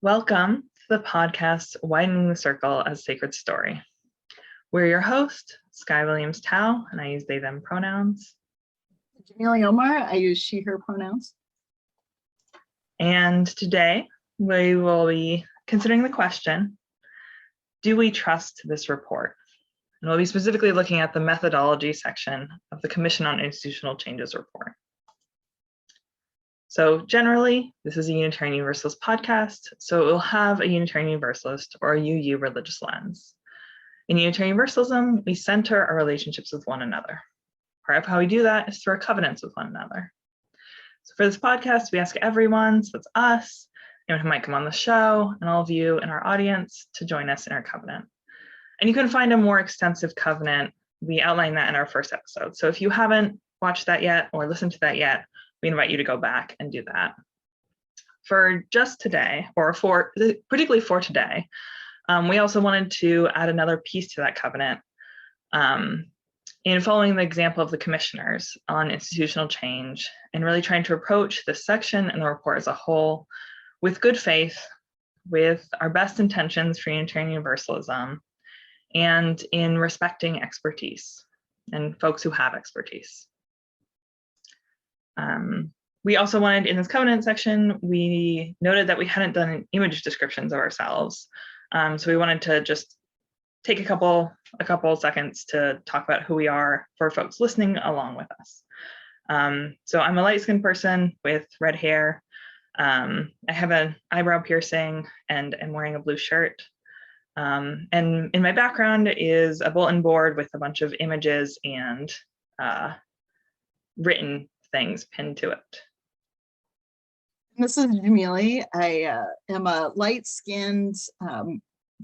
Welcome to the podcast, Widening the Circle as Sacred Story. We're your host, Sky Williams Tao, and I use they, them pronouns. Jamili Omar, I use she, her pronouns. And today we will be considering the question, do we trust this report? And we'll be specifically looking at the methodology section of the Commission on Institutional Changes report. So generally, this is a Unitarian Universalist podcast, so it will have a Unitarian Universalist or a UU religious lens. In Unitarian Universalism, we center our relationships with one another. Part of how we do that is through our covenants with one another. So for this podcast, we ask everyone, so it's us, anyone who might come on the show, and all of you in our audience to join us in our covenant. And you can find a more extensive covenant. We outlined that in our first episode. So if you haven't watched that yet or listened to that yet, we invite you to go back and do that. For just today, or particularly for today, we also wanted to add another piece to that covenant in following the example of the commissioners on institutional change and really trying to approach this section and the report as a whole with good faith, with our best intentions for Unitarian Universalism, and in respecting expertise and folks who have expertise. We also wanted, in this covenant section, we noted that we hadn't done image descriptions of ourselves. So we wanted to just take a couple seconds to talk about who we are for folks listening along with us. So I'm a light-skinned person with red hair. I have an eyebrow piercing and I'm wearing a blue shirt. And in my background is a bulletin board with a bunch of images and written things pinned to it. This is Jamili. I am a light-skinned,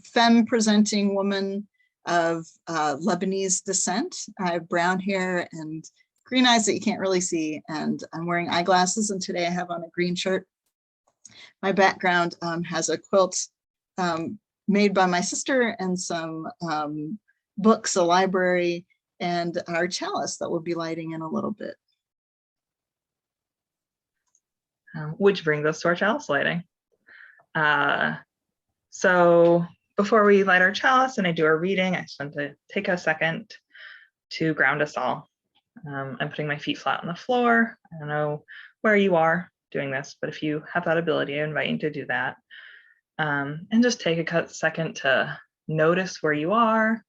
femme-presenting woman of Lebanese descent. I have brown hair and green eyes that you can't really see, and I'm wearing eyeglasses, and today I have on a green shirt. My background has a quilt made by my sister and some books, a library, and our chalice that we'll be lighting in a little bit. Which brings us to our chalice lighting. So before we light our chalice and I do our reading, I just want to take a second to ground us all. I'm putting my feet flat on the floor. I don't know where you are doing this, but if you have that ability, I invite you to do that. And just take a second to notice where you are.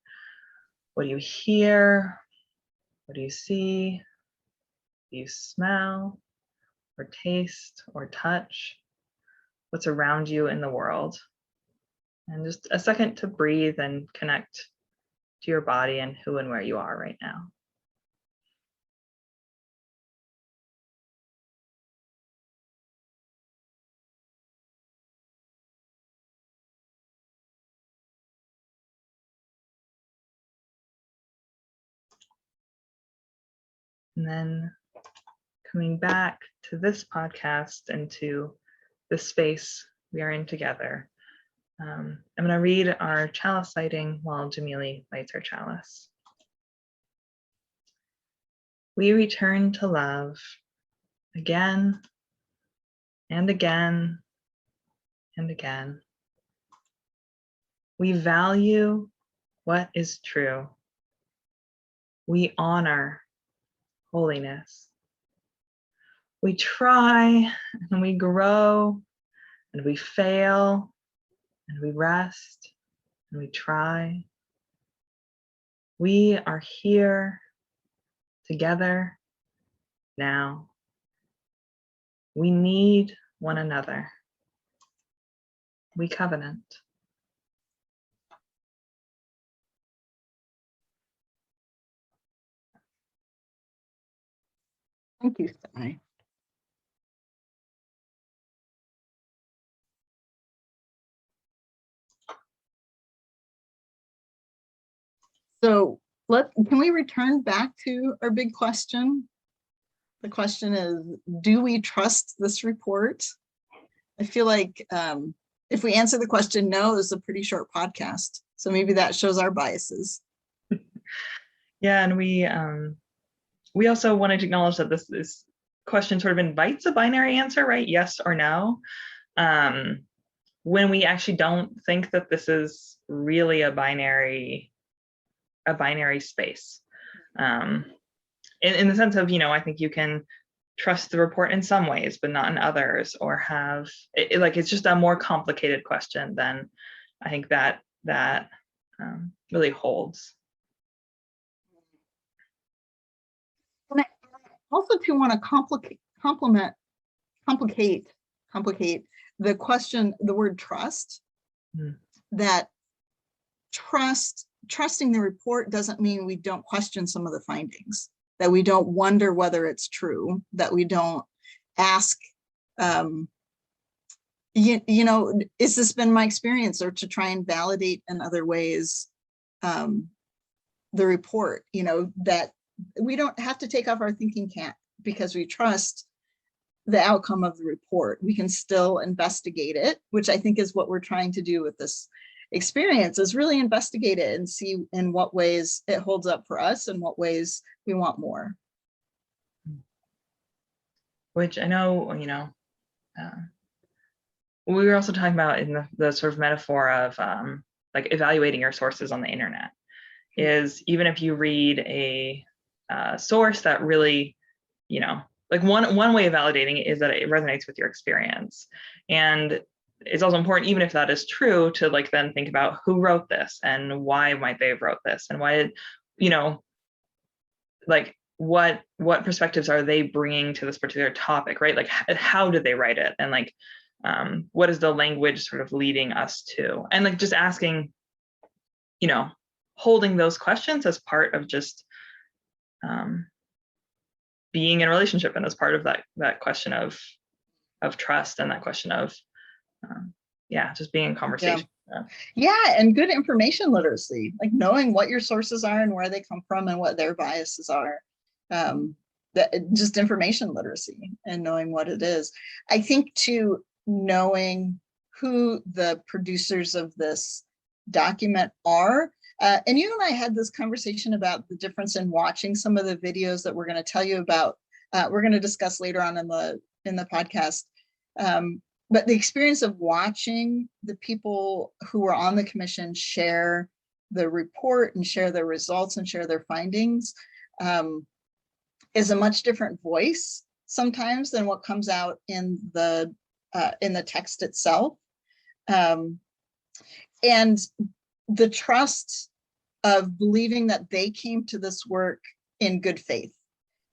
What do you hear? What do you see? Do you smell? Or taste or touch, what's around you in the world. And just a second to breathe and connect to your body and who and where you are right now. And then coming back to this podcast and to the space we are in together. I'm going to read our chalice lighting while Jamili lights her chalice. We return to love again and again and again. We value what is true. We honor holiness. We try and we grow and we fail and we rest and we try. We are here together now. We need one another. We covenant. Thank you, Sky. So can we return back to our big question? The question is, do we trust this report? I feel like if we answer the question no, this is a pretty short podcast. So maybe that shows our biases. Yeah, and we also wanted to acknowledge that this question sort of invites a binary answer, right? Yes or no. when we actually don't think that this is really a binary space. In the sense of, I think you can trust the report in some ways, but not in others, or have like, it's just a more complicated question than I think that really holds. And I also too want to complicate the question, the word trust. That trusting the report doesn't mean we don't question some of the findings, that we don't wonder whether it's true, that we don't ask, is this been my experience, or to try and validate in other ways the report, that we don't have to take off our thinking cap because we trust the outcome of the report. We can still investigate it, which I think is what we're trying to do with this experience, is really investigate it and see in what ways it holds up for us and what ways we want more. Which I know, we were also talking about in the sort of metaphor of like evaluating your sources on the internet, is even if you read a source that really, like one way of validating it is that it resonates with your experience. And it's also important, even if that is true, to like then think about who wrote this and why might they have wrote this, and why did, like what perspectives are they bringing to this particular topic, right? Like how did they write it, and like what is the language sort of leading us to, and like just asking, holding those questions as part of just being in a relationship, and as part of that question of trust, and that question of just being in conversation. Yeah, and good information literacy, like knowing what your sources are and where they come from and what their biases are. Just information literacy and knowing what it is. I think too, knowing who the producers of this document are. And you and I had this conversation about the difference in watching some of the videos that we're going to tell you about. We're going to discuss later on in the podcast. But the experience of watching the people who were on the commission share the report and share their results and share their findings is a much different voice sometimes than what comes out in the text itself. And the trust of believing that they came to this work in good faith,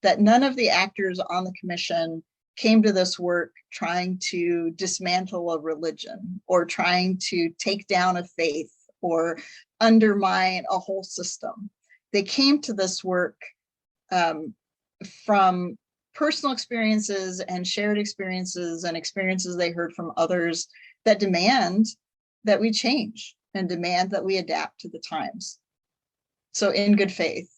that none of the actors on the commission came to this work trying to dismantle a religion or trying to take down a faith or undermine a whole system. They came to this work from personal experiences and shared experiences and experiences they heard from others that demand that we change and demand that we adapt to the times. So in good faith.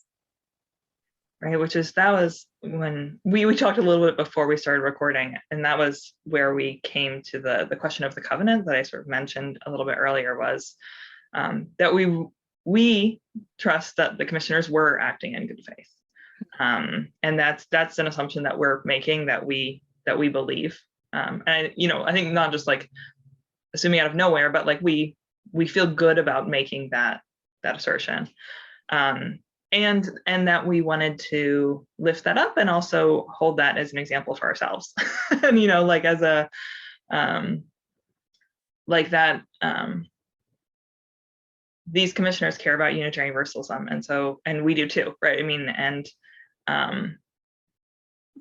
Right, that was when we talked a little bit before we started recording, and that was where we came to the question of the covenant that I sort of mentioned a little bit earlier, was that we trust that the commissioners were acting in good faith. And that's an assumption that we're making, that we believe. And I think not just like assuming out of nowhere, but like we feel good about making that assertion. And that we wanted to lift that up and also hold that as an example for ourselves. And like as a like that these commissioners care about Unitarian Universalism, and we do too, right? I mean, and and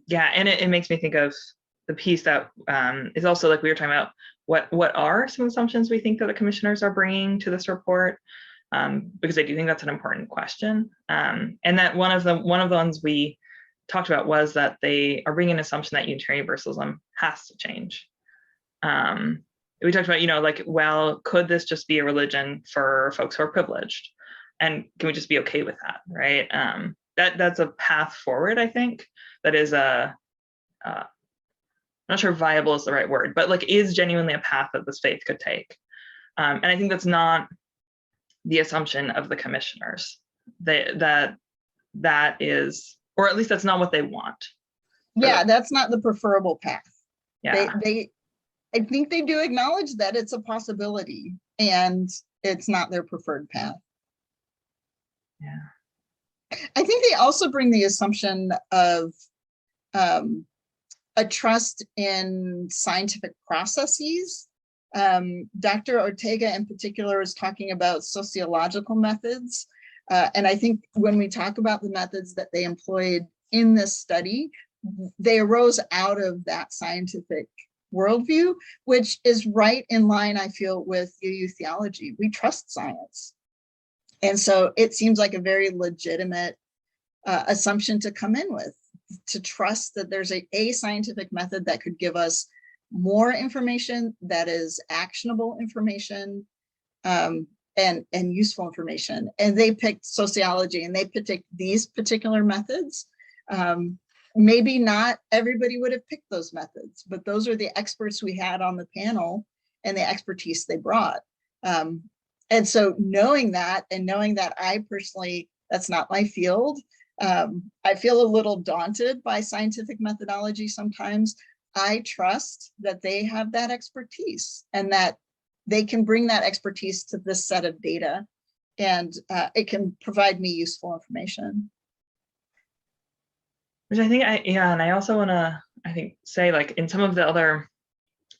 it makes me think of the piece that is also, like we were talking about, what are some assumptions we think that the commissioners are bringing to this report, because I do think that's an important question, and that one of the ones we talked about was that they are bringing an assumption that Unitarian Universalism has to change. We talked about, like, well, could this just be a religion for folks who are privileged, and can we just be okay with that, right? That's a path forward, I think, that is I'm not sure viable is the right word, but like is genuinely a path that this faith could take. And I think that's not the assumption of the commissioners. That is, or at least that's not what they want. Yeah, that's not the preferable path. Yeah. I think they do acknowledge that it's a possibility and it's not their preferred path. Yeah. I think they also bring the assumption of a trust in scientific processes. Dr. Ortega in particular is talking about sociological methods. And I think when we talk about the methods that they employed in this study, they arose out of that scientific worldview, which is right in line, I feel, with UU theology. We trust science. And so it seems like a very legitimate assumption to come in with, to trust that there's a scientific method that could give us more information that is actionable information and useful information. And they picked sociology, and they picked these particular methods. Maybe not everybody would have picked those methods, but those are the experts we had on the panel and the expertise they brought. And so knowing that, and knowing that I personally, that's not my field, I feel a little daunted by scientific methodology sometimes. I trust that they have that expertise and that they can bring that expertise to this set of data, and it can provide me useful information. Which I think, and I also want to, I think, say, like, in some of the other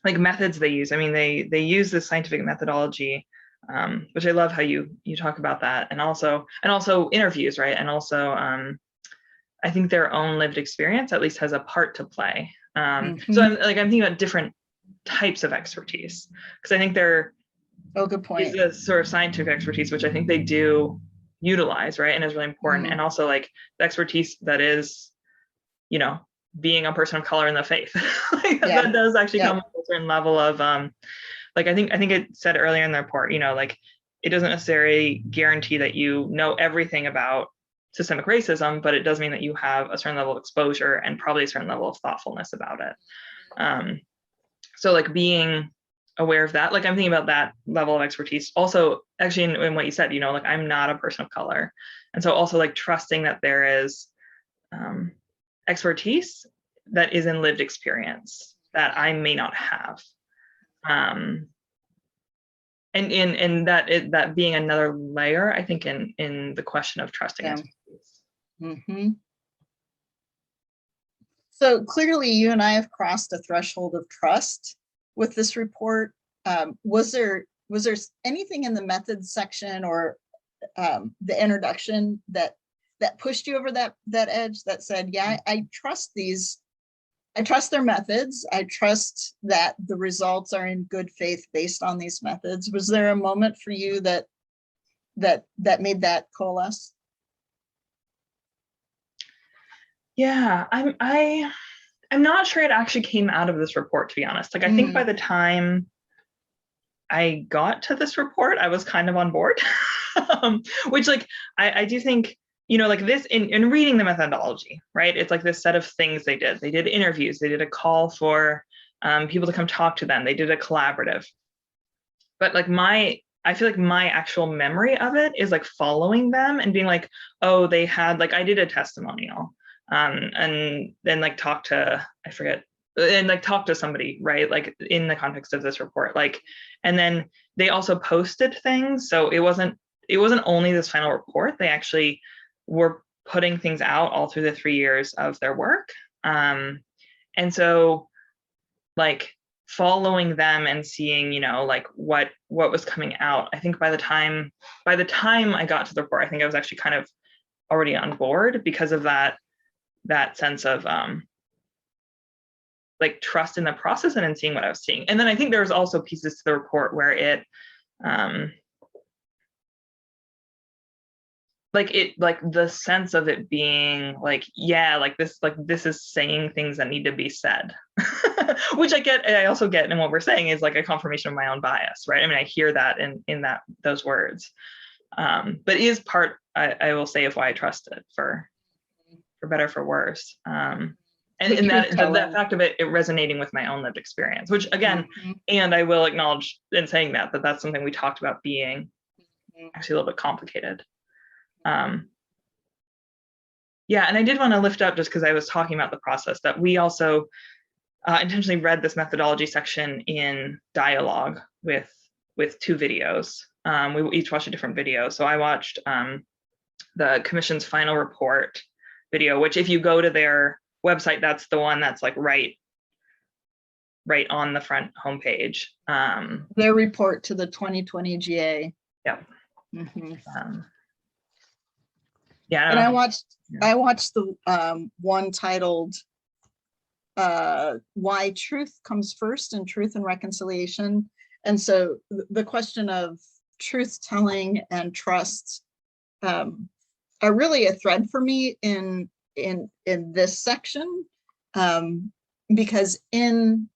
like methods they use, I mean, they use this scientific methodology, which I love how you talk about that, and also interviews, right? And also I think their own lived experience at least has a part to play. So I'm thinking about different types of expertise, because I think there good point. is a sort of scientific expertise, which I think they do utilize, right? And is really important. And also like the expertise that is, being a person of color in the faith. That does actually come with a certain level of like, I think it said earlier in the report, like, it doesn't necessarily guarantee that you know everything about systemic racism, but it does mean that you have a certain level of exposure and probably a certain level of thoughtfulness about it. So like being aware of that, like I'm thinking about that level of expertise. Also, actually, in what you said, like I'm not a person of color. And so also like trusting that there is expertise that is in lived experience that I may not have. And that being another layer, I think, in the question of trusting expertise. So clearly you and I have crossed a threshold of trust with this report. Was there anything in the methods section or the introduction that pushed you over that edge, that said, yeah, I trust these, I trust their methods, I trust that the results are in good faith based on these methods? Was there a moment for you that made that coalesce? Yeah, I'm not sure it actually came out of this report, to be honest. Like, I think by the time I got to this report, I was kind of on board, which, like, I do think, like this in reading the methodology, right? It's like this set of things they did. They did interviews. They did a call for people to come talk to them. They did a collaborative. But like I feel like my actual memory of it is like following them and being like, oh, they had, like, I did a testimonial. And then like talk to somebody, right? Like in the context of this report, like, and then they also posted things. So it wasn't only this final report. They actually were putting things out all through the 3 years of their work. And so like following them and seeing, like what was coming out, I think by the time I got to the report, I think I was actually kind of already on board because of that sense of like trust in the process and in seeing what I was seeing. And then I think there's also pieces to the report where it like the sense of it being like, yeah, like this is saying things that need to be said, which I also get in what we're saying is like a confirmation of my own bias, right? I mean, I hear that in those words, but is part, I will say, of why I trust it for better, for worse. And that fact of it resonating with my own lived experience, which again, and I will acknowledge in saying that's something we talked about being actually a little bit complicated. Yeah, and I did want to lift up, just because I was talking about the process, that we also, intentionally read this methodology section in dialogue with 2 videos. We each watched a different video. So I watched the commission's final report video, which if you go to their website, that's the one that's like right on the front homepage. Their report to the 2020 GA. Yep. Mm-hmm. Yeah. And I watched the one titled Why Truth Comes First in Truth and Reconciliation. And so the question of truth telling and trust are really a thread for me in this section, because in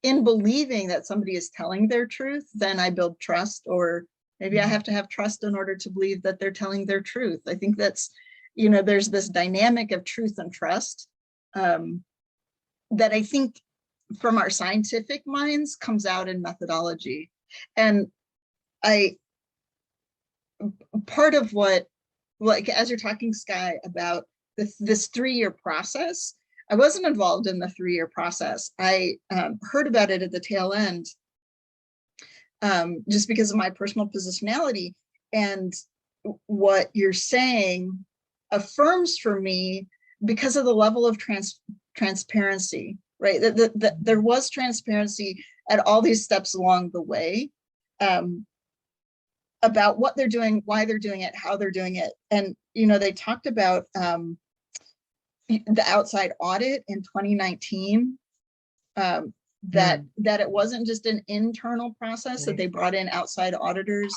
believing that somebody is telling their truth, then I build trust, or maybe I have to have trust in order to believe that they're telling their truth. I think that's, there's this dynamic of truth and trust that I think from our scientific minds comes out in methodology. And part of what, like, as you're talking, Skye, about this 3-year process, I wasn't involved in the 3-year process. I heard about it at the tail end, just because of my personal positionality. And what you're saying affirms for me because of the level of transparency, right? That there was transparency at all these steps along the way, about what they're doing, why they're doing it, how they're doing it. And, they talked about the outside audit in 2019, that it wasn't just an internal process, that they brought in outside auditors,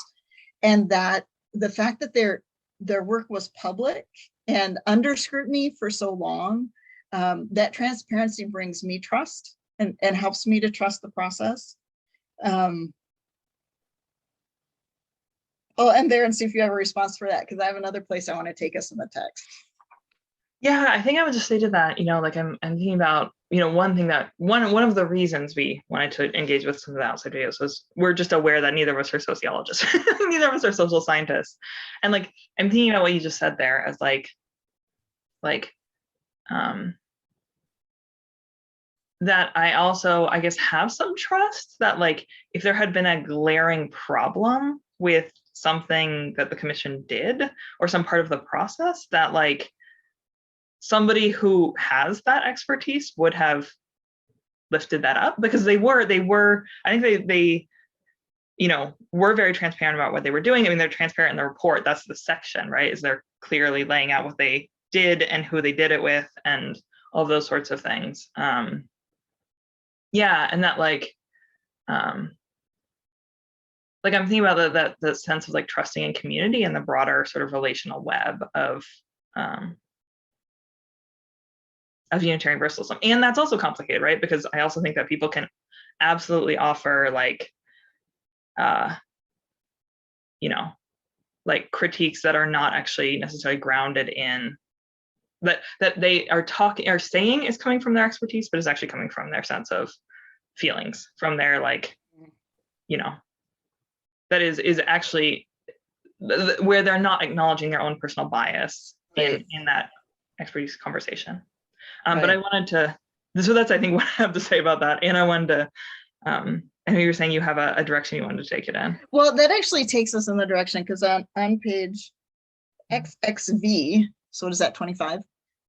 and that the fact that their work was public and under scrutiny for so long, that transparency brings me trust and helps me to trust the process. I'll end there and see if you have a response for that, because I have another place I want to take us in the text. Yeah, I think I would just say to that, like I'm thinking about, one thing that one of the reasons we wanted to engage with some of the outside videos was we're just aware that neither of us are sociologists, neither of us are social scientists. And like, I'm thinking about what you just said there as that I also, I guess, have some trust that like, if there had been a glaring problem with something that the commission did or some part of the process, that like somebody who has that expertise would have lifted that up, because they were, I think they were very transparent about what they were doing. I mean, they're transparent in the report. That's the section, right? Is they're clearly laying out what they did and who they did it with and all those sorts of things. Yeah, and that like I'm thinking about the sense of like trusting in community and the broader sort of relational web of Unitarian Universalism. And that's also complicated, right? Because I also think that people can absolutely offer like, like critiques that are not actually necessarily grounded in that they are saying is coming from their expertise, but is actually coming from their sense of feelings, from their like, that is actually where they're not acknowledging their own personal bias in that expertise conversation. But I wanted to, so that's, I think, what I have to say about that. And I wanted to, I know you were saying you have a direction you wanted to take it in. Well, that actually takes us in the direction, because on page XXV, so what is that, 25?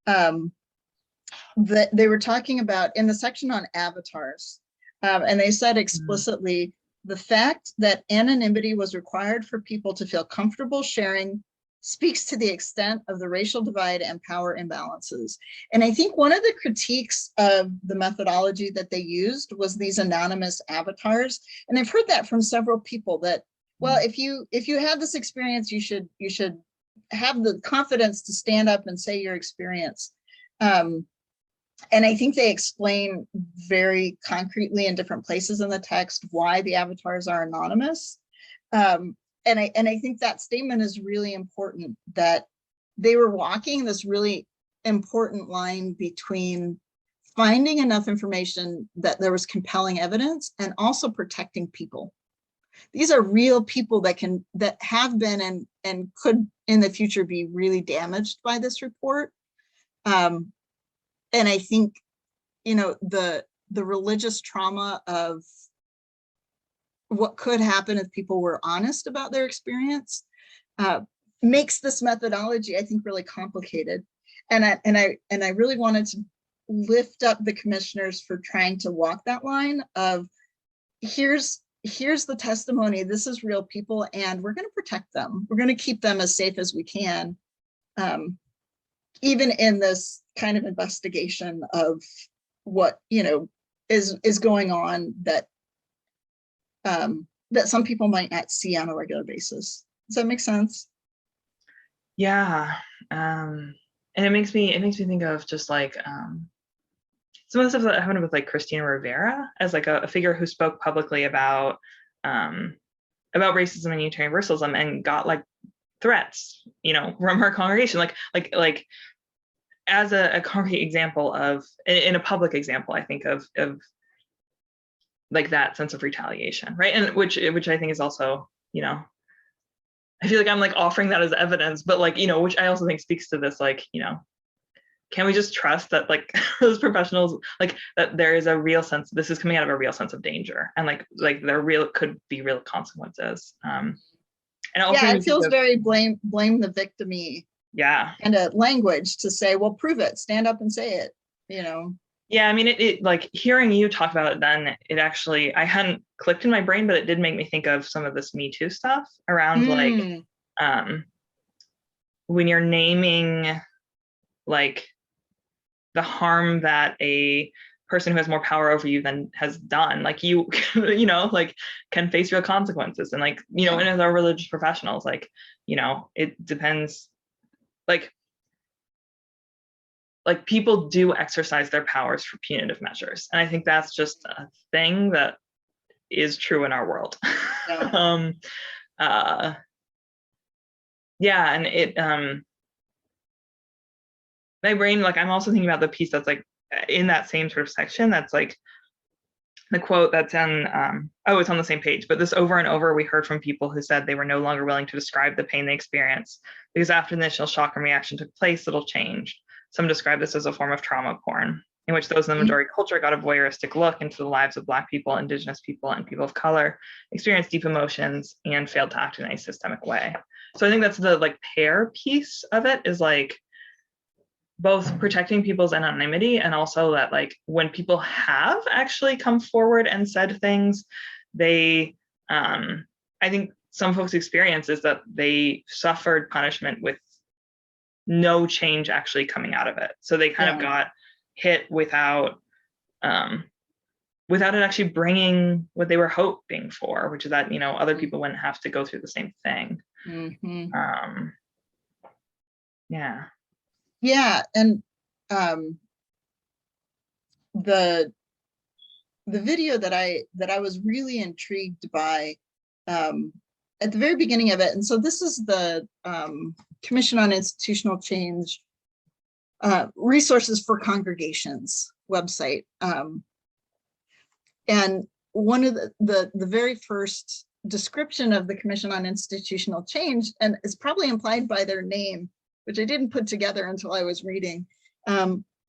That they were talking about in the section on avatars, and they said explicitly the fact that anonymity was required for people to feel comfortable sharing speaks to the extent of the racial divide and power imbalances. And I think one of the critiques of the methodology that they used was these anonymous avatars. And I've heard that from several people that, well, if you have this experience, you should have the confidence to stand up and say your experience. And I think they explain very concretely in different places in the text why the avatars are anonymous. And I think that statement is really important, that they were walking this really important line between finding enough information that there was compelling evidence and also protecting people. These are real people that have been and could in the future be really damaged by this report. And I think, the the religious trauma of what could happen if people were honest about their experience makes this methodology, I think, really complicated. And I really wanted to lift up the commissioners for trying to walk that line of here's the testimony, this is real people, and we're going to protect them. We're going to keep them as safe as we can, even in this kind of investigation of what, you know, is going on that that some people might not see on a regular basis. Does that make sense? Yeah. And it makes me think of just like some of the stuff that happened with like Christina Rivera as like a figure who spoke publicly about racism and Unitarian Universalism and got like threats, you know, from her congregation, like as a concrete example of, in a public example, I think of like that sense of retaliation, right? And which I think is also, you know, I feel like I'm like offering that as evidence, but like, you know, which I also think speaks to this, like, you know, can we just trust that like those professionals, like that there is a real sense, this is coming out of a real sense of danger, and like there could be real consequences. And also, yeah, it feels very blame the victim-y, yeah, and a language to say, well, prove it, stand up and say it, you know. Yeah, I mean, it like hearing you talk about it, then it actually, I hadn't clicked in my brain, but it did make me think of some of this Me Too stuff around like when you're naming like the harm that a person who has more power over you than has done, like you you know, like can face real consequences. And like, you know, and as our religious professionals, like, you know, it depends, like people do exercise their powers for punitive measures. And I think that's just a thing that is true in our world. Yeah. Yeah, and it my brain, like I'm also thinking about the piece that's like in that same sort of section, that's like the quote that's in it's on the same page, but this: over and over we heard from people who said they were no longer willing to describe the pain they experienced because after the initial shock and reaction took place, little changed. Some describe this as a form of trauma porn, in which those in the majority culture got a voyeuristic look into the lives of Black people, Indigenous people, and people of color, experienced deep emotions, and failed to act in a systemic way. So I think that's the like pair piece of it, is like both protecting people's anonymity, and also that like when people have actually come forward and said things, they, I think some folks' experience is that they suffered punishment with no change actually coming out of it. So they kind of got hit without it actually bringing what they were hoping for, which is that, you know, other people wouldn't have to go through the same thing. Yeah, and the video that I was really intrigued by at the very beginning of it, and so this is the Commission on Institutional Change Resources for Congregations website, and one of the very first description of the Commission on Institutional Change, and it's probably implied by their name, which I didn't put together until I was reading.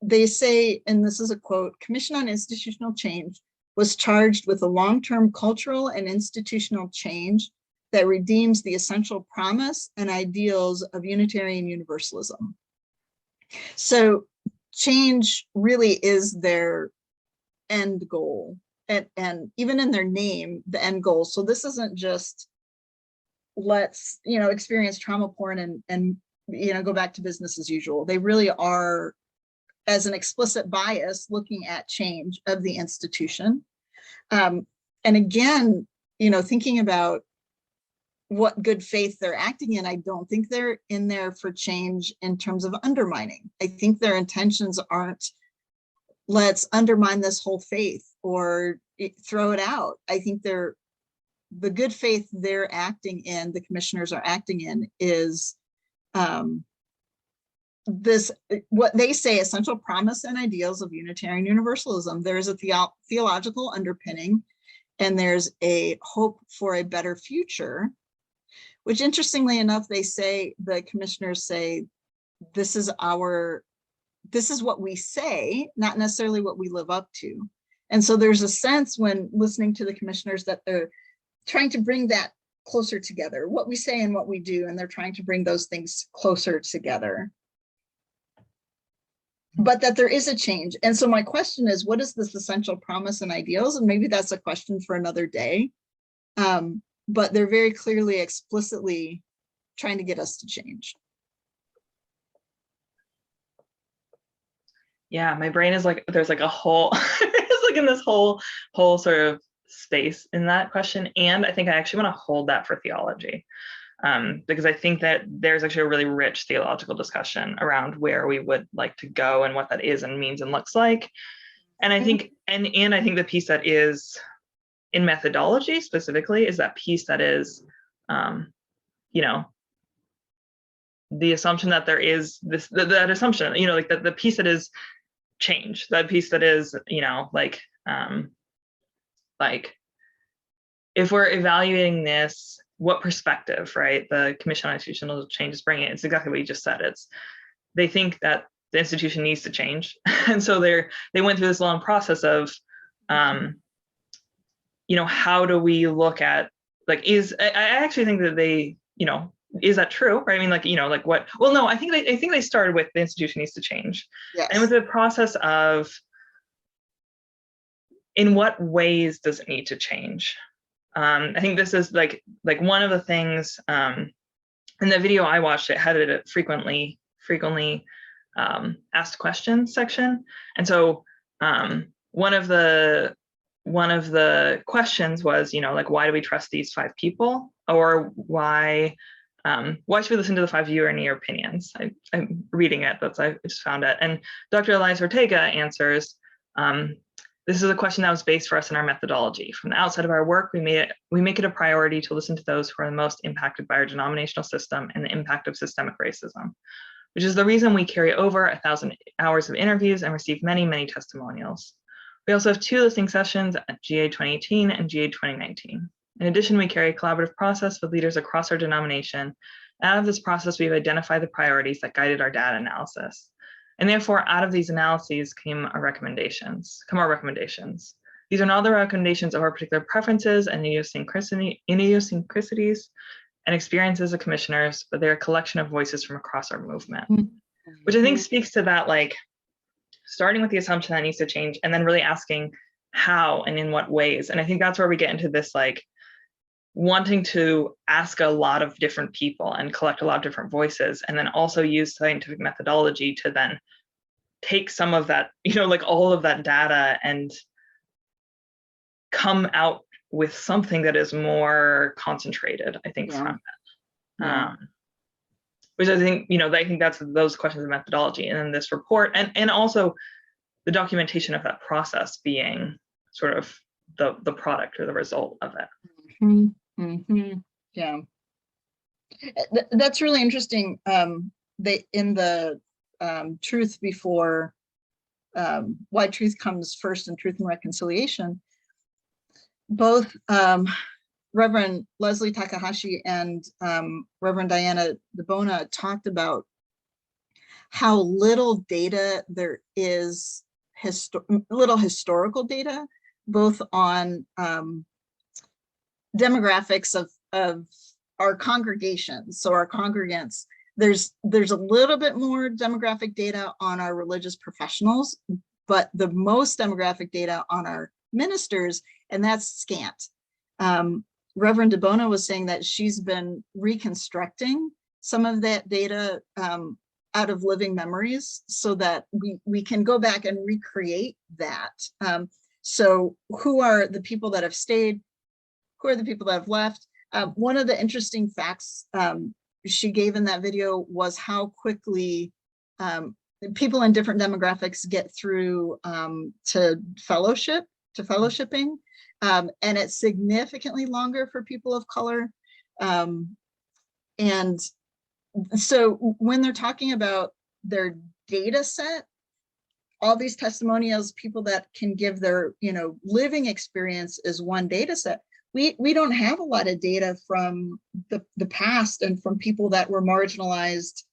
They say, and this is a quote: Commission on Institutional Change was charged with a long-term cultural and institutional change that redeems the essential promise and ideals of Unitarian Universalism. So change really is their end goal, and even in their name, the end goal. So this isn't just let's, you know, experience trauma porn and you know, go back to business as usual. They really are, as an explicit bias, looking at change of the institution. And again, you know, thinking about what good faith they're acting in, I don't think they're in there for change in terms of undermining. I think their intentions aren't, let's undermine this whole faith or throw it out. I think the good faith they're acting in, the commissioners are acting in, is this, what they say, essential promise and ideals of Unitarian Universalism. There's a theological underpinning, and there's a hope for a better future, which interestingly enough, they say, the commissioners say, this is what we say, not necessarily what we live up to. And so there's a sense when listening to the commissioners that they're trying to bring that closer together, what we say and what we do, and they're trying to bring those things closer together. But that there is a change. And so my question is, what is this essential promise and ideals? And maybe that's a question for another day. But they're very clearly, explicitly trying to get us to change. Yeah, my brain is like, there's like a whole, it's like in this whole sort of space in that question. And I think I actually want to hold that for theology. Because I think that there's actually a really rich theological discussion around where we would like to go and what that is and means and looks like. And I think, and I think the piece that is in methodology specifically is that piece that is, you know, the assumption that there is this, that assumption, you know, like the piece that is change, that piece that is, you know, like if we're evaluating this, what perspective, right? The Commission on Institutional Change is bringing. It's exactly what you just said. It's, they think that the institution needs to change. And so they went through this long process of, you know, how do we look at, like, I actually think that they, you know, is that true? Right? I mean, like, you know, like what, well, no, I think they started with the institution needs to change. Yes. And with the process of, in what ways does it need to change? I think this is like one of the things in the video I watched, it had a frequently asked questions section. And so one of the questions was, you know, like, why do we trust these 5 people? Or why should we listen to the 5 viewer and your opinions? I'm reading it, I just found it. And Dr. Elias Ortega answers, this is a question that was based for us in our methodology. From the outset of our work, we make it a priority to listen to those who are the most impacted by our denominational system and the impact of systemic racism, which is the reason we carry over 1,000 hours of interviews and receive many, many testimonials. We also have 2 listening sessions at GA 2018 and GA 2019. In addition, we carry a collaborative process with leaders across our denomination. Out of this process, we've identified the priorities that guided our data analysis. And therefore, out of these analyses come our recommendations. These are not the recommendations of our particular preferences and idiosyncrasies and experiences of commissioners, but they're a collection of voices from across our movement, which I think speaks to that, like, starting with the assumption that needs to change and then really asking how and in what ways. And I think that's where we get into this, like, wanting to ask a lot of different people and collect a lot of different voices, and then also use scientific methodology to then take some of that, you know, like all of that data and come out with something that is more concentrated, I think, from it. Which I think, you know, I think that's those questions of methodology, and then this report, and also the documentation of that process being sort of the product or the result of it. Yeah, that's really interesting. They, in the truth before, why truth comes first in Truth and Reconciliation, both Reverend Leslie Takahashi and Reverend Diana DeBona talked about how little data there is, little historical data, both on demographics of our congregations. So our congregants, there's a little bit more demographic data on our religious professionals, but the most demographic data on our ministers, and that's scant. Reverend DeBona was saying that she's been reconstructing some of that data out of living memories so that we can go back and recreate that. So who are the people that have stayed? Who are the people that have left? One of the interesting facts she gave in that video was how quickly people in different demographics get through to fellowshipping, and it's significantly longer for people of color. And so when they're talking about their data set, all these testimonials, people that can give their, you know, living experience is one data set. We don't have a lot of data from the past and from people that were marginalized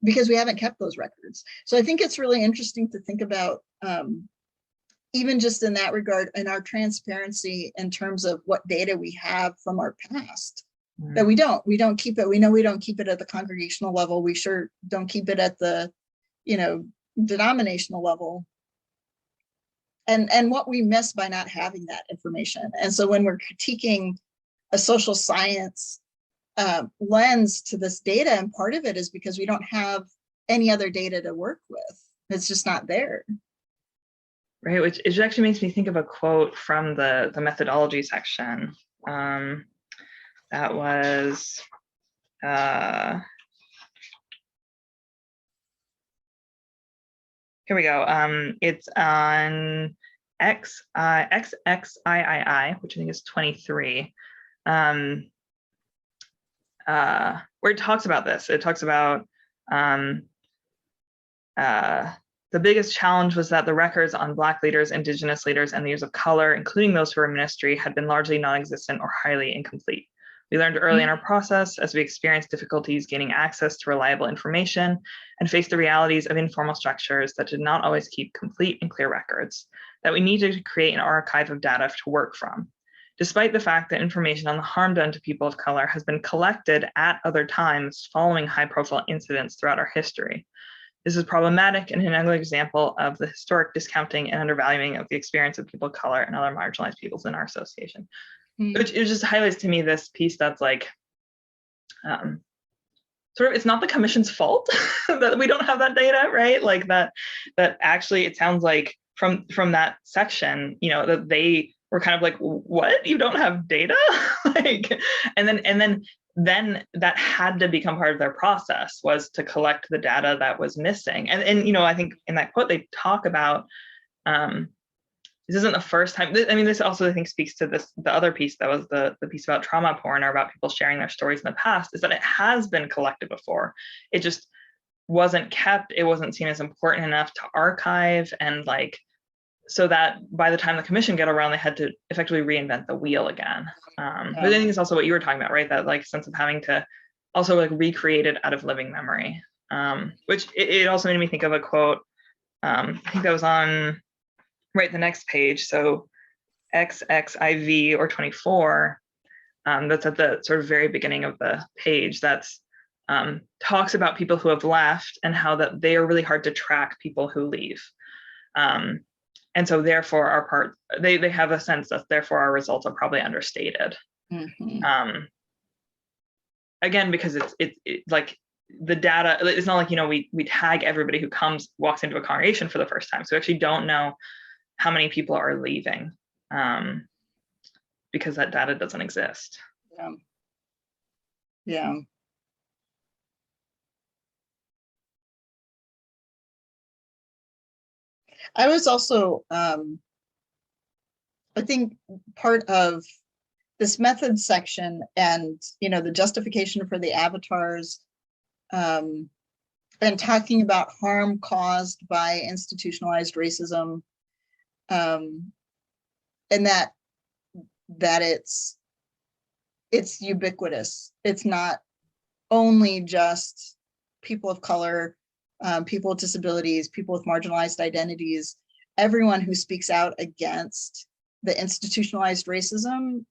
because we haven't kept those records. So I think it's really interesting to think about even just in that regard, and our transparency in terms of what data we have from our past, that we don't keep it. We know we don't keep it at the congregational level. We sure don't keep it at the, denominational level. And what we miss by not having that information. And so when we're critiquing a social science lens to this data, and part of it is because we don't have any other data to work with. It's just not there. Right, which it actually makes me think of a quote from the methodology section. That was, here we go. It's on XXIII, which I think is 23, where it talks about this. It talks about the biggest challenge was that the records on Black leaders, Indigenous leaders, and leaders of color, including those who were in ministry, had been largely non-existent or highly incomplete. We learned early in our process, as we experienced difficulties gaining access to reliable information and faced the realities of informal structures that did not always keep complete and clear records, that we needed to create an archive of data to work from. Despite the fact that information on the harm done to people of color has been collected at other times following high-profile incidents throughout our history. This is problematic and another example of the historic discounting and undervaluing of the experience of people of color and other marginalized peoples in our association. Which it just highlights to me this piece that's like, sort of, it's not the commission's fault that we don't have that data, right? Like that actually, it sounds like from that section, that they were kind of like, what? You don't have data? Like, and then that had to become part of their process, was to collect the data that was missing. And I think in that quote, they talk about, this isn't the first time. I mean, this also, I think, speaks to the other piece that was the piece about trauma porn, or about people sharing their stories in the past, is that it has been collected before. It just wasn't kept. It wasn't seen as important enough to archive. And like, so that by the time the commission got around, they had to effectively reinvent the wheel again. But I think it's also what you were talking about, right? That like sense of having to also like recreate it out of living memory, which it also made me think of a quote. I think that was on the next page. So XXIV or 24, that's at the sort of very beginning of the page. That's talks about people who have left and how that they are really hard to track people who leave. And so therefore they have a sense that therefore our results are probably understated. Again, because it's like the data, it's not like, we tag everybody who walks into a congregation for the first time. So we actually don't know how many people are leaving, because that data doesn't exist. Yeah. I was also, I think part of this method section and, the justification for the avatars, and talking about harm caused by institutionalized racism, and that it's ubiquitous. It's not only just people of color, people with disabilities, people with marginalized identities. Everyone who speaks out against the institutionalized racism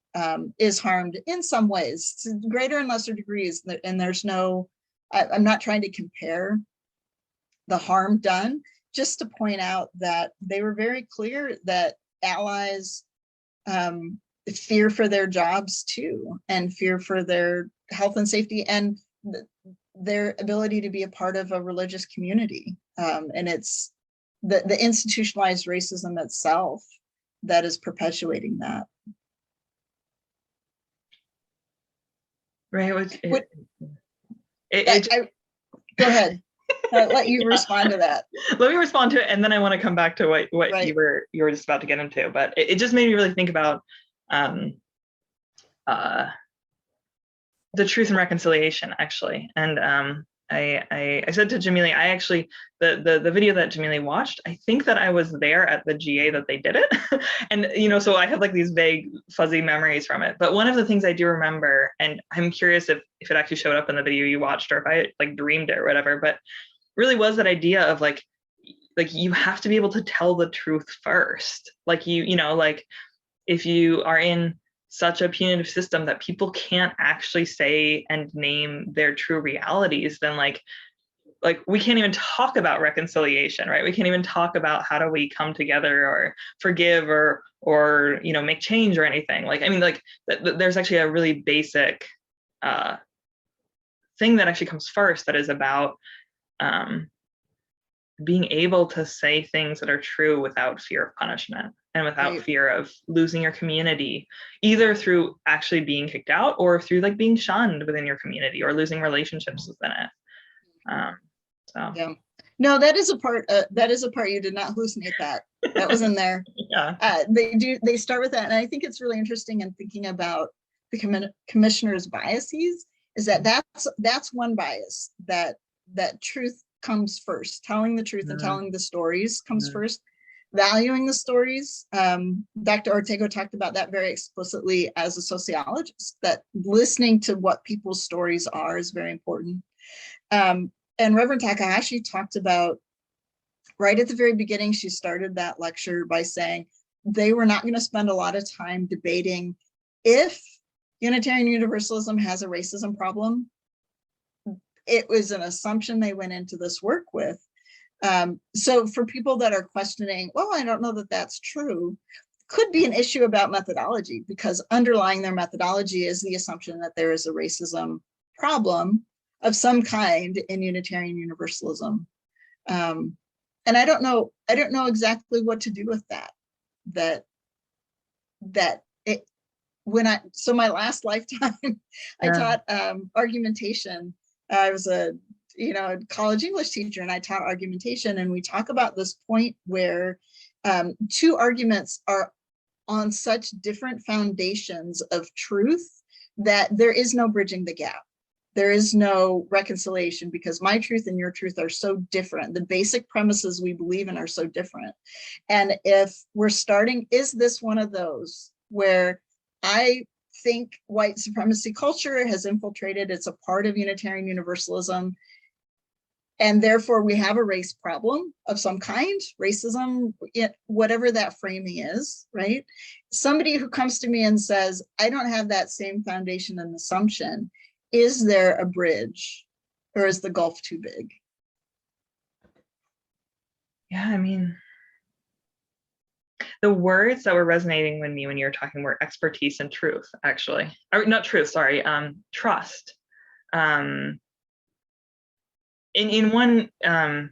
is harmed in some ways, to greater and lesser degrees. And there's no, I'm not trying to compare the harm done, just to point out that they were very clear that allies fear for their jobs too, and fear for their health and safety, and their ability to be a part of a religious community. And it's the institutionalized racism itself that is perpetuating that. Right. Go ahead. I'll let you respond to that. Let me respond to it, and then I want to come back to what right. you were just about to get into. But it just made me really think about the truth and reconciliation, actually. And I said to Jamili, I actually, the video that Jamili watched, I think that I was there at the GA that they did it. And, so I have like these vague, fuzzy memories from it. But one of the things I do remember, and I'm curious if it actually showed up in the video you watched, or if I like dreamed it or whatever, but really was that idea of like, like you have to be able to tell the truth first. Like you know, like if you are in such a punitive system that people can't actually say and name their true realities, then like we can't even talk about reconciliation, right? We can't even talk about how do we come together or forgive or you know, make change or anything. Like, I mean, like there's actually a really basic thing that actually comes first that is about being able to say things that are true without fear of punishment and without fear of losing your community, either through actually being kicked out or through like being shunned within your community or losing relationships within it. So yeah, no, that is a part. That is a part you did not hallucinate. That was in there. Yeah, they start with that, and I think it's really interesting in thinking about the commissioner's biases. Is that that's one bias, that truth comes first. Telling the truth and telling the stories comes first. Valuing the stories. Dr. Ortega talked about that very explicitly as a sociologist, that listening to what people's stories are is very important. And Reverend Takahashi talked about, right at the very beginning, she started that lecture by saying they were not going to spend a lot of time debating if Unitarian Universalism has a racism problem. It was an assumption they went into this work with. So for people that are questioning, well, I don't know that that's true, could be an issue about methodology, because underlying their methodology is the assumption that there is a racism problem of some kind in Unitarian Universalism. And I don't know exactly what to do with that. So my last lifetime, I taught argumentation. I was a college English teacher, and I taught argumentation, and we talk about this point where two arguments are on such different foundations of truth that there is no bridging the gap. There is no reconciliation, because my truth and your truth are so different. The basic premises we believe in are so different. And if we're starting, is this one of those where I think white supremacy culture has infiltrated, it's a part of Unitarian Universalism, and therefore we have a race problem of some kind, racism, whatever that framing is, right? Somebody who comes to me and says, I don't have that same foundation and assumption, is there a bridge, or is the gulf too big? Yeah, I mean, the words that were resonating with me when you were talking were expertise and truth, actually. Or not truth, sorry, trust. In one, yeah,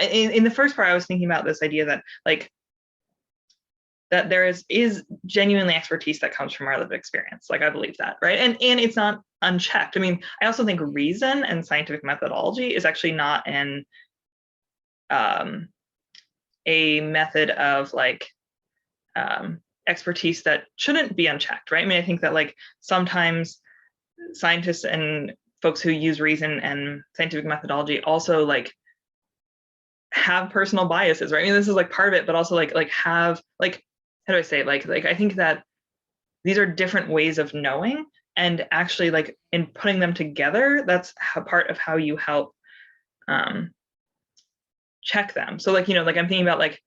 in the first part, I was thinking about this idea that like that there is genuinely expertise that comes from our lived experience. Like I believe that, right? And it's not unchecked. I mean, I also think reason and scientific methodology is actually not a method of like expertise that shouldn't be unchecked, right? I mean, I think that like sometimes scientists and folks who use reason and scientific methodology also like have personal biases, right? I mean, this is like part of it, but also like have like, how do I say it? Like I think that these are different ways of knowing, and actually like in putting them together, that's part of how you help check them. So like, like I'm thinking about like,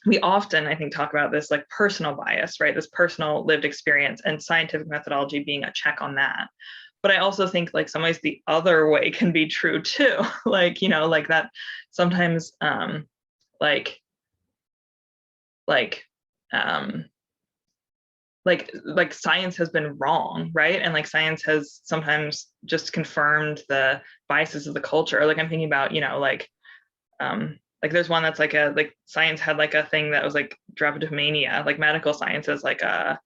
we often, I think, talk about this like personal bias, right? This personal lived experience, and scientific methodology being a check on that. But I also think like some ways the other way can be true too. Like, like that sometimes like science has been wrong, right? And like science has sometimes just confirmed the biases of the culture. Like I'm thinking about, like there's one that's like science had like a thing that was like drapetomania, like medical science is like a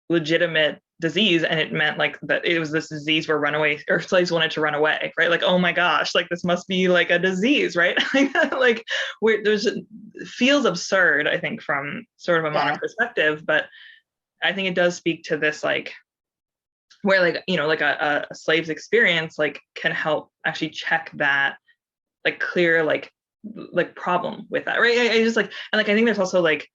legitimate disease, and it meant like that it was this disease where runaway or slaves wanted to run away, right? Like, oh my gosh, like this must be like a disease, right? Like where there's feels absurd, I think, from sort of a modern perspective, but I think it does speak to this like where like like a slave's experience like can help actually check that like clear like problem with that, right? I just like, and like I think there's also like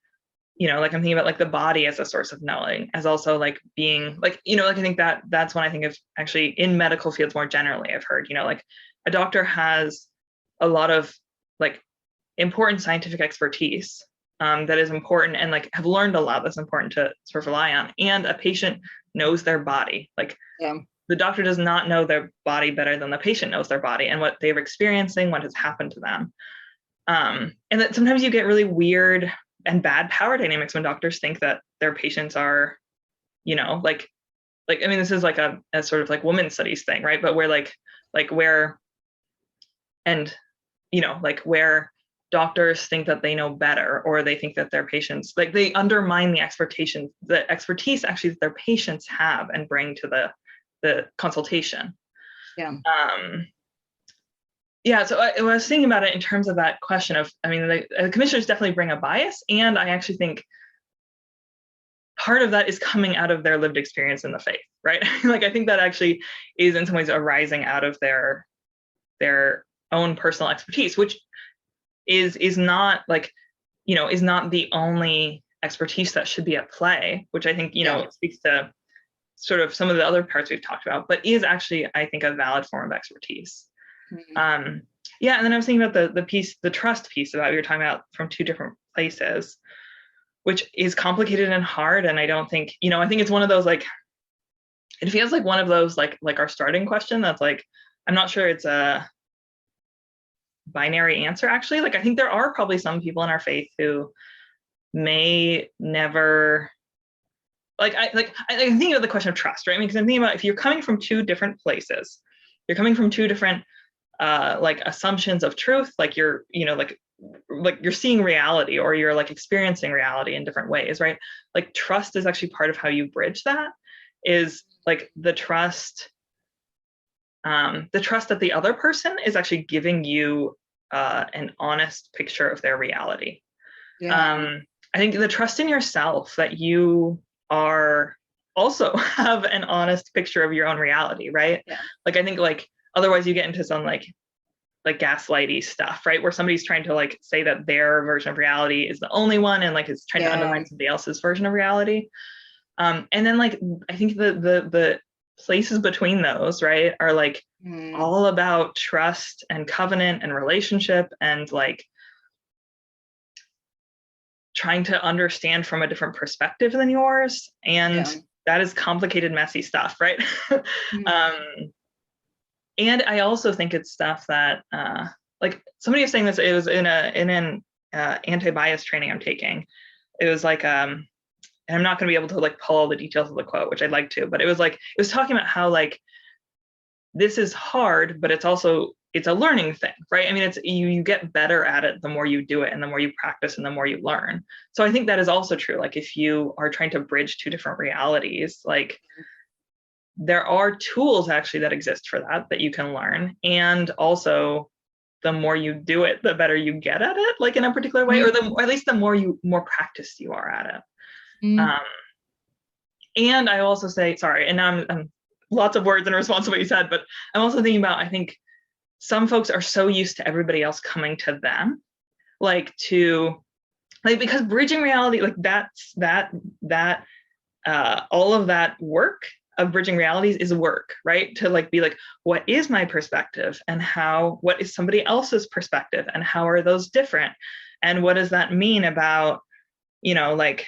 like I'm thinking about like the body as a source of knowing, as also like being like like I think that's when I think of actually in medical fields more generally, I've heard like a doctor has a lot of like important scientific expertise that is important, and like have learned a lot that's important to sort of rely on. And a patient knows their body. Like the doctor does not know their body better than the patient knows their body and what they're experiencing, what has happened to them. And that sometimes you get really weird and bad power dynamics when doctors think that their patients are, you know, like I mean, this is like a sort of like women's studies thing, right? But where where, and, you know, like where doctors think that they know better, or they think that their patients, like they undermine the expertise actually that their patients have and bring to the consultation. Yeah, so I was thinking about it in terms of that question of, I mean, the commissioners definitely bring a bias, and I actually think part of that is coming out of their lived experience in the faith, right? Like I think that actually is in some ways arising out of their own personal expertise, which is not like, you know, is not the only expertise that should be at play, which I think, you know, speaks to sort of some of the other parts we've talked about, but is actually, I think, a valid form of expertise. Yeah, and then I was thinking about the trust piece about, you're talking about from two different places, which is complicated and hard. And I don't think, you know, I think it's one of those, like, it feels like one of those, like our starting question that's like, I'm not sure it's a binary answer, actually. Like, I think there are probably some people in our faith who may never, I think of the question of trust, right? I mean, because I'm thinking about, if you're coming from two different places, you're coming from two different like assumptions of truth, like you're, you know, like you're seeing reality, or you're like experiencing reality in different ways, right? Like trust is actually part of how you bridge that, is like the trust that the other person is actually giving you an honest picture of their reality. I think the trust in yourself that you are also have an honest picture of your own reality, right? Like I think, like, otherwise you get into some like gaslighty stuff, right? Where somebody's trying to like say that their version of reality is the only one, and like is trying to undermine somebody else's version of reality. And then like, I think the places between those, right, are like all about trust and covenant and relationship, and like trying to understand from a different perspective than yours. And that is complicated, messy stuff, right? And I also think it's stuff that, like somebody was saying this, it was in an anti-bias training I'm taking. It was like, and I'm not going to be able to like pull all the details of the quote, which I'd like to, but it was talking about how like, this is hard, but it's a learning thing, right? I mean, it's you get better at it the more you do it, and the more you practice, and the more you learn. So I think that is also true. Like if you are trying to bridge two different realities, like there are tools actually that exist for that you can learn. And also the more you do it, the better you get at it, like in a particular way, or at least the more practiced you are at it. And I also say, sorry, and now I'm lots of words in response to what you said, but I'm also thinking about, I think some folks are so used to everybody else coming to them, because bridging reality, like that all of that work of bridging realities is work, right? To like be like, what is my perspective, and what is somebody else's perspective, and how are those different, and what does that mean about, like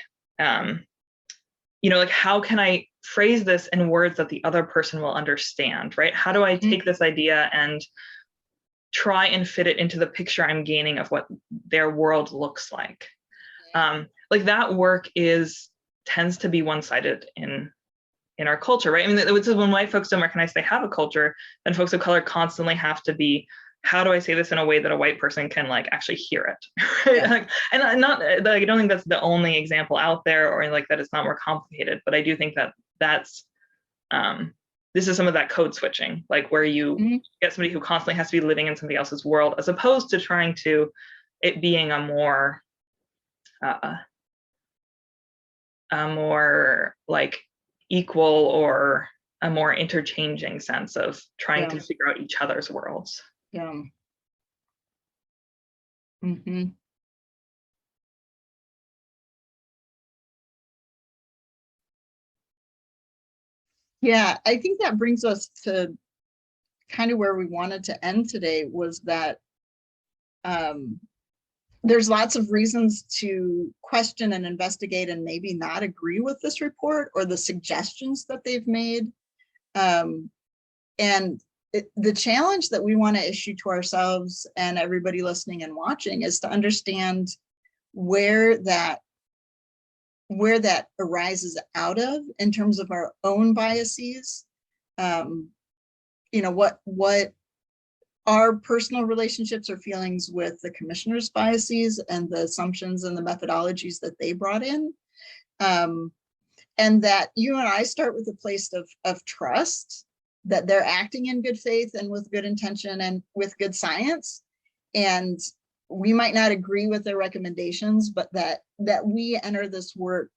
how can I phrase this in words that the other person will understand, right? How do I take this idea and try and fit it into the picture I'm gaining of what their world looks like? Like that work tends to be one-sided in our culture, right? I mean, when white folks don't recognize they have a culture, then folks of color constantly have to be, how do I say this in a way that a white person can like actually hear it, right? Yeah. And I don't think that's the only example out there, or like that it's not more complicated, but I do think that that's this is some of that code switching, like where you get somebody who constantly has to be living in somebody else's world, as opposed to trying to it being a more like equal, or a more interchanging sense of trying to figure out each other's worlds. Yeah. Yeah, I think that brings us to kind of where we wanted to end today, was that there's lots of reasons to question and investigate and maybe not agree with this report or the suggestions that they've made. And the challenge that we want to issue to ourselves and everybody listening and watching is to understand where that arises out of in terms of our own biases. What our personal relationships or feelings with the commissioner's biases and the assumptions and the methodologies that they brought in. And that you and I start with a place of trust, that they're acting in good faith and with good intention and with good science. And we might not agree with their recommendations, but that we enter this work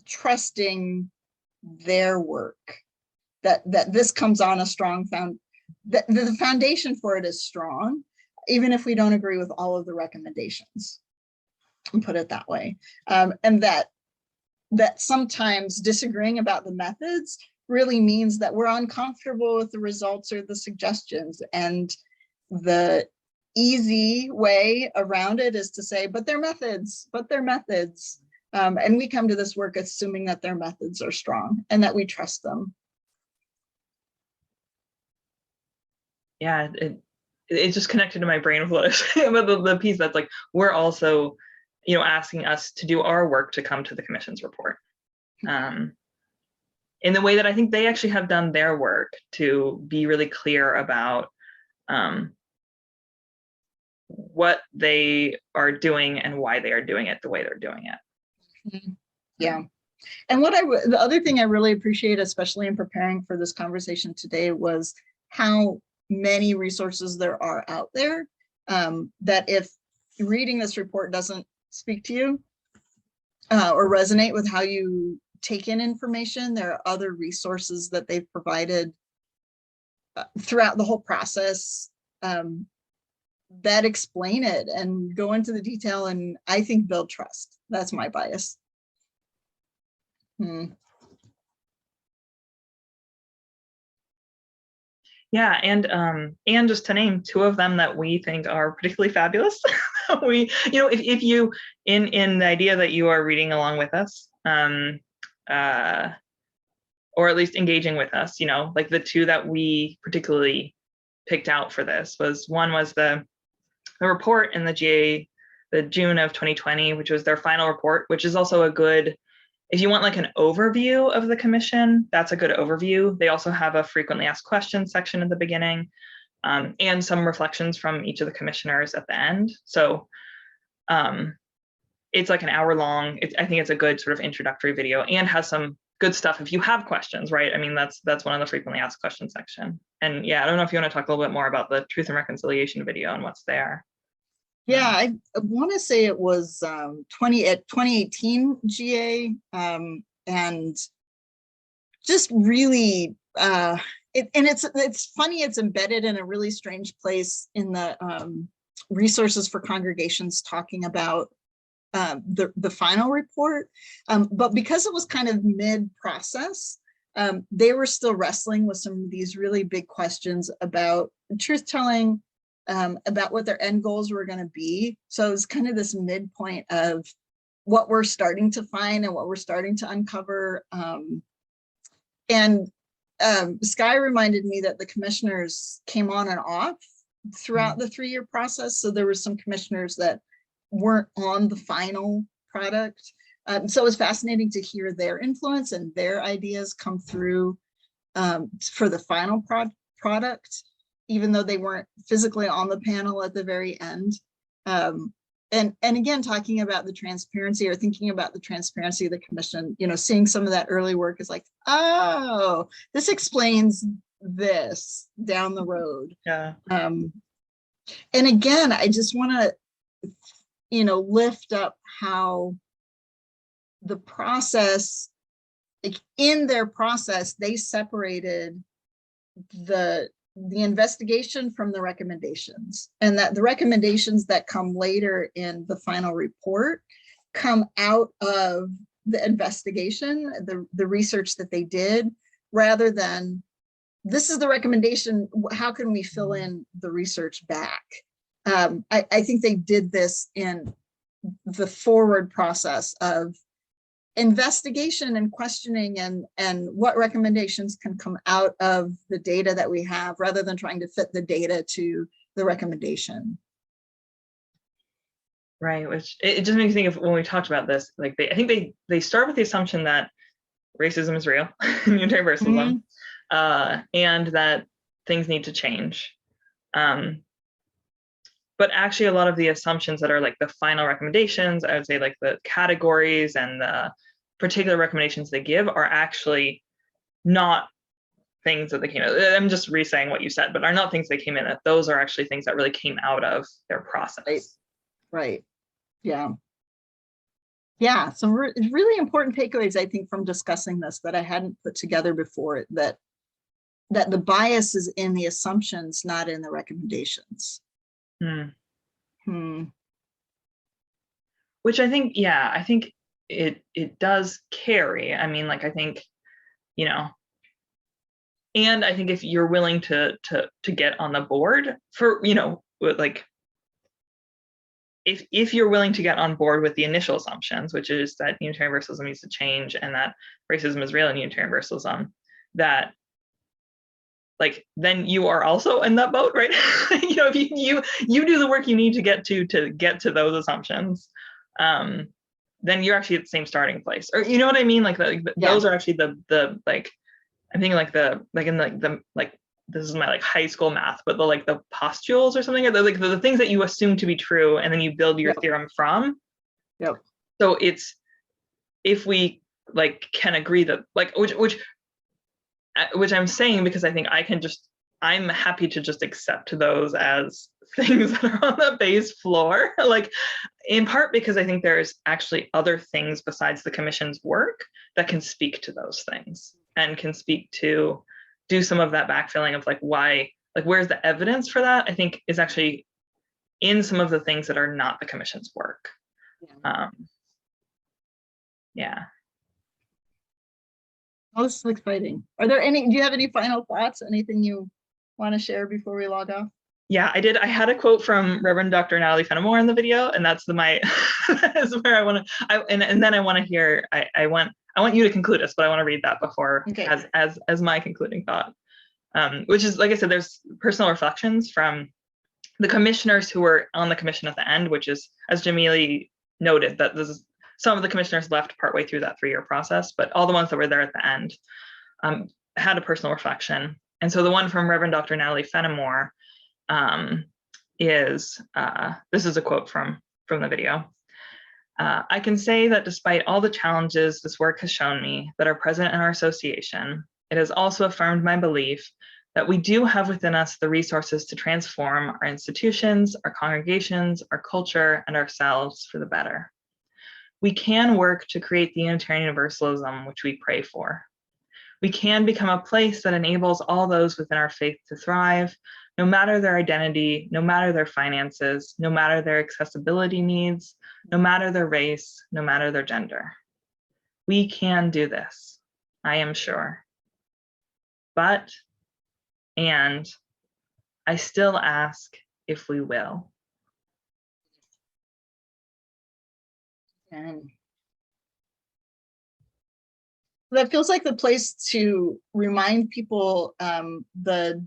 trusting their work, that this comes on a strong that the foundation for it is strong, even if we don't agree with all of the recommendations, and put it that way. And that sometimes disagreeing about the methods really means that we're uncomfortable with the results or the suggestions. And the easy way around it is to say, but they're methods. And we come to this work assuming that their methods are strong and that we trust them. Yeah, it just connected to my brain with what I was saying about the piece that's like, we're also, asking us to do our work to come to the commission's report. In the way that I think they actually have done their work to be really clear about what they are doing and why they are doing it the way they're doing it. Yeah. And the other thing I really appreciate, especially in preparing for this conversation today, was how many resources there are out there, that if reading this report doesn't speak to you or resonate with how you take in information, there are other resources that they've provided throughout the whole process that explain it and go into the detail, and I think build trust. That's my bias. Yeah, and just to name two of them that we think are particularly fabulous. If you in the idea that you are reading along with us, or at least engaging with us, like the two that we particularly picked out for this was the report in the GA, the June of 2020, which was their final report, which is also a good, if you want like an overview of the commission, that's a good overview. They also have a frequently asked questions section at the beginning, and some reflections from each of the commissioners at the end. So it's like an hour long. I think it's a good sort of introductory video and has some good stuff if you have questions, right? I mean, that's one of the frequently asked questions section. And yeah, I don't know if you want to talk a little bit more about the Truth and Reconciliation video and what's there. Yeah, I want to say it was 2018 GA, and just really, it's funny, it's embedded in a really strange place in the resources for congregations talking about the final report, but because it was kind of mid-process, they were still wrestling with some of these really big questions about truth-telling, about what their end goals were going to be. So it was kind of this midpoint of what we're starting to find and what we're starting to uncover. Skye reminded me that the commissioners came on and off throughout the 3-year process. So there were some commissioners that weren't on the final product. So it was fascinating to hear their influence and their ideas come through for the final product, even though they weren't physically on the panel at the very end. And again, talking about the transparency or thinking about the transparency of the commission, seeing some of that early work is like, oh, this explains this down the road. Yeah. And again, I just want to, lift up how the process, like in their process, they separated the investigation from the recommendations, and that the recommendations that come later in the final report come out of the investigation, the research that they did, rather than this is the recommendation, how can we fill in the research back? I think they did this in the forward process of investigation and questioning and what recommendations can come out of the data that we have rather than trying to fit the data to the recommendation. Right, which it just makes me think of when we talked about this, like I think they start with the assumption that racism is real in universalism, and that things need to change. But actually a lot of the assumptions that are like the final recommendations, I would say like the categories and the particular recommendations they give are actually not things that they came out. I'm just re-saying what you said, but are not things they came in, that those are actually things that really came out of their process. Right. Yeah. Yeah. Some really important takeaways, I think, from discussing this that I hadn't put together before, that the bias is in the assumptions, not in the recommendations. Which I think, yeah, I think it does carry. I mean, like, I think, you know, and I think if you're willing to get on the board for, you know, like, if you're willing to get on board with the initial assumptions, which is that Unitarian Universalism needs to change and that racism is real in Unitarian Universalism, that, like, then you are also in that boat, right? You know, if you do the work you need to get to those assumptions, then you're actually at the same starting place, or you know what I mean? Like, those are actually the like, I'm thinking like in the this is my like high school math, but the postules or something, like the things that you assume to be true, and then you build your theorem from. Yep. So it's, if we like can agree that, like, which I'm saying because I think I'm happy to just accept those as things that are on the base floor, like, in part because I think there's actually other things besides the commission's work that can speak to those things and can speak to do some of that backfilling of like why, like, where's the evidence for that, I think is actually in some of the things that are not the commission's work. Yeah. Oh, this is exciting. Do you have any final thoughts? Anything you want to share before we log off? Yeah, I did. I had a quote from Reverend Dr. Natalie Fenimore in the video, and that's is where I want to, and then I want to hear, I want you to conclude us, but I want to read that before, as my concluding thought, which is, like I said, there's personal reflections from the commissioners who were on the commission at the end, which is, as Jamili noted, that this is, some of the commissioners left partway through that 3-year process, but all the ones that were there at the end had a personal reflection. And so the one from Reverend Dr. Natalie Fenimore is, this is a quote from the video. I can say that despite all the challenges this work has shown me that are present in our association, it has also affirmed my belief that we do have within us the resources to transform our institutions, our congregations, our culture, and ourselves for the better. We can work to create the Unitarian Universalism which we pray for. We can become a place that enables all those within our faith to thrive, no matter their identity, no matter their finances, no matter their accessibility needs, no matter their race, no matter their gender. We can do this, I am sure. But, and I still ask if we will. And that feels like the place to remind people the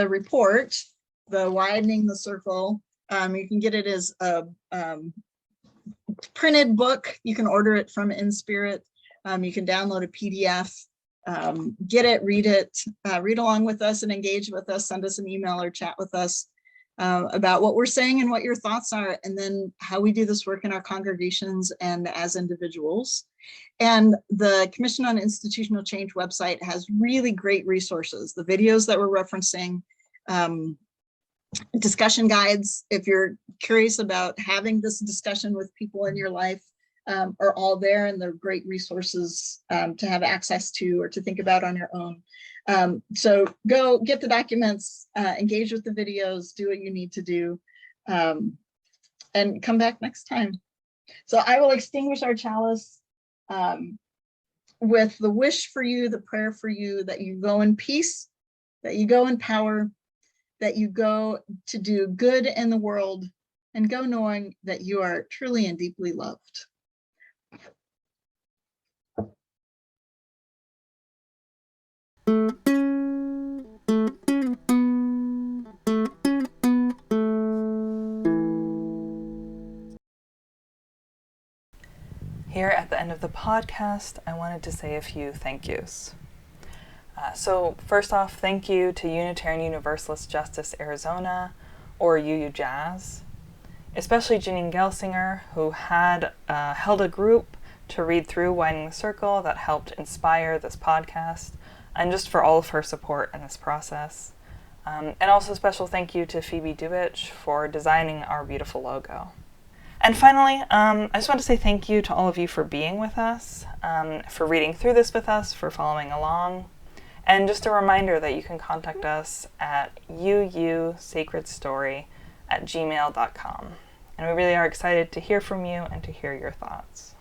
report, the Widening the Circle. You can get it as a printed book. You can order it from InSpirit. You can download a PDF, get it, read along with us and engage with us, send us an email or chat with us about what we're saying and what your thoughts are, and then how we do this work in our congregations and as individuals. And the Commission on Institutional Change website has really great resources. The videos that we're referencing, discussion guides, if you're curious about having this discussion with people in your life, are all there, and they're great resources to have access to or to think about on your own. So go get the documents, engage with the videos, do what you need to do, and come back next time. So I will extinguish our chalice with the wish for you, the prayer for you, that you go in peace, that you go in power, that you go to do good in the world and go knowing that you are truly and deeply loved. Here at the end of the podcast, I wanted to say a few thank yous. So first off, thank you to Unitarian Universalist Justice Arizona, or UU Jazz, especially Janine Gelsinger, who had held a group to read through Widening the Circle that helped inspire this podcast, and just for all of her support in this process. And also special thank you to Phoebe Dubich for designing our beautiful logo. And finally, I just want to say thank you to all of you for being with us, for reading through this with us, for following along. And just a reminder that you can contact us at uusacredstory@gmail.com. And we really are excited to hear from you and to hear your thoughts.